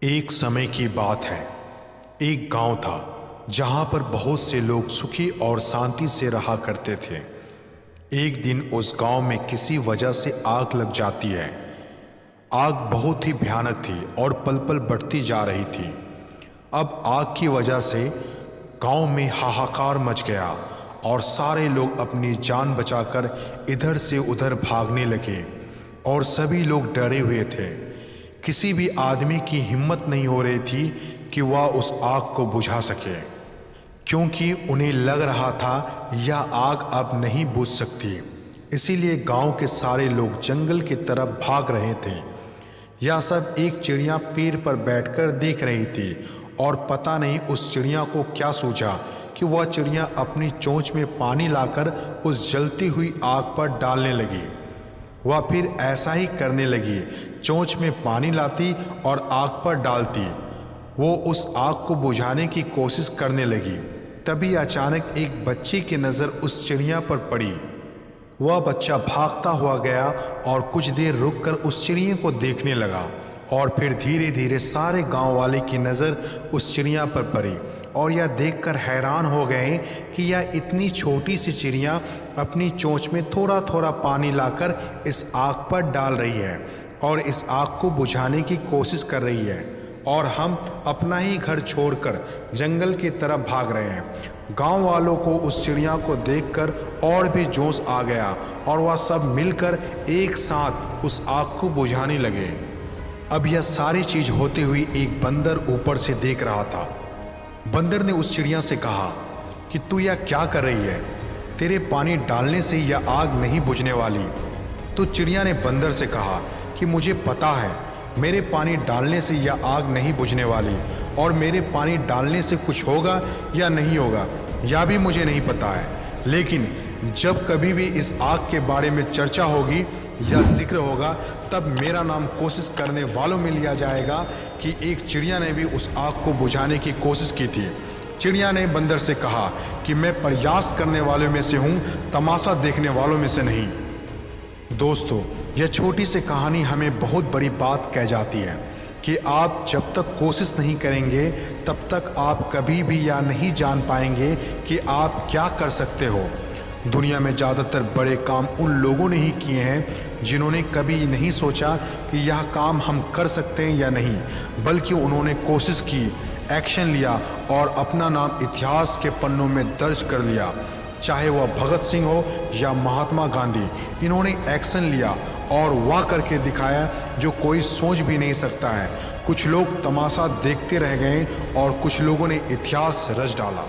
एक समय की बात है। एक गांव था जहां पर बहुत से लोग सुखी और शांति से रहा करते थे। एक दिन उस गांव में किसी वजह से आग लग जाती है। आग बहुत ही भयानक थी और पल पल बढ़ती जा रही थी। अब आग की वजह से गांव में हाहाकार मच गया और सारे लोग अपनी जान बचाकर इधर से उधर भागने लगे और सभी लोग डरे हुए थे। किसी भी आदमी की हिम्मत नहीं हो रही थी कि वह उस आग को बुझा सके, क्योंकि उन्हें लग रहा था यह आग अब नहीं बुझ सकती। इसीलिए गांव के सारे लोग जंगल की तरफ भाग रहे थे। यह सब एक चिड़िया पेड़ पर बैठकर देख रही थी और पता नहीं उस चिड़िया को क्या सूझा कि वह चिड़िया अपनी चोंच में पानी लाकर उस जलती हुई आग पर डालने लगी। वह फिर ऐसा ही करने लगी, चोंच में पानी लाती और आग पर डालती। वो उस आग को बुझाने की कोशिश करने लगी। तभी अचानक एक बच्चे की नज़र उस चिड़िया पर पड़ी। वह बच्चा भागता हुआ गया और कुछ देर रुककर उस चिड़िया को देखने लगा और फिर धीरे धीरे सारे गांव वाले की नज़र उस चिड़िया पर पड़ी और यह देखकर हैरान हो गए कि यह इतनी छोटी सी चिड़िया अपनी चोंच में थोड़ा थोड़ा पानी लाकर इस आग पर डाल रही है और इस आग को बुझाने की कोशिश कर रही है, और हम अपना ही घर छोड़कर जंगल की तरफ भाग रहे हैं। गांव वालों को उस चिड़िया को देखकर और भी जोश आ गया और वह सब मिलकर एक साथ उस आग को बुझाने लगे। अब यह सारी चीज होते हुए एक बंदर ऊपर से देख रहा था। बंदर ने उस चिड़िया से कहा कि तू यह क्या कर रही है? तेरे पानी डालने से यह आग नहीं बुझने वाली। तो चिड़िया ने बंदर से कहा कि मुझे पता है मेरे पानी डालने से यह आग नहीं बुझने वाली, और मेरे पानी डालने से कुछ होगा या नहीं होगा यह भी मुझे नहीं पता है, लेकिन जब कभी भी इस आग के बारे में चर्चा होगी या जिक्र होगा तब मेरा नाम कोशिश करने वालों में लिया जाएगा कि एक चिड़िया ने भी उस आग को बुझाने की कोशिश की थी। चिड़िया ने बंदर से कहा कि मैं प्रयास करने वालों में से हूँ, तमाशा देखने वालों में से नहीं। दोस्तों, यह छोटी सी कहानी हमें बहुत बड़ी बात कह जाती है कि आप जब तक कोशिश नहीं करेंगे तब तक आप कभी भी यह नहीं जान पाएंगे कि आप क्या कर सकते हो। दुनिया में ज़्यादातर बड़े काम उन लोगों ने ही किए हैं जिन्होंने कभी नहीं सोचा कि यह काम हम कर सकते हैं या नहीं, बल्कि उन्होंने कोशिश की, एक्शन लिया और अपना नाम इतिहास के पन्नों में दर्ज कर लिया। चाहे वह भगत सिंह हो या महात्मा गांधी, इन्होंने एक्शन लिया और वह करके दिखाया जो कोई सोच भी नहीं सकता है। कुछ लोग तमाशा देखते रह गए और कुछ लोगों ने इतिहास रच डाला।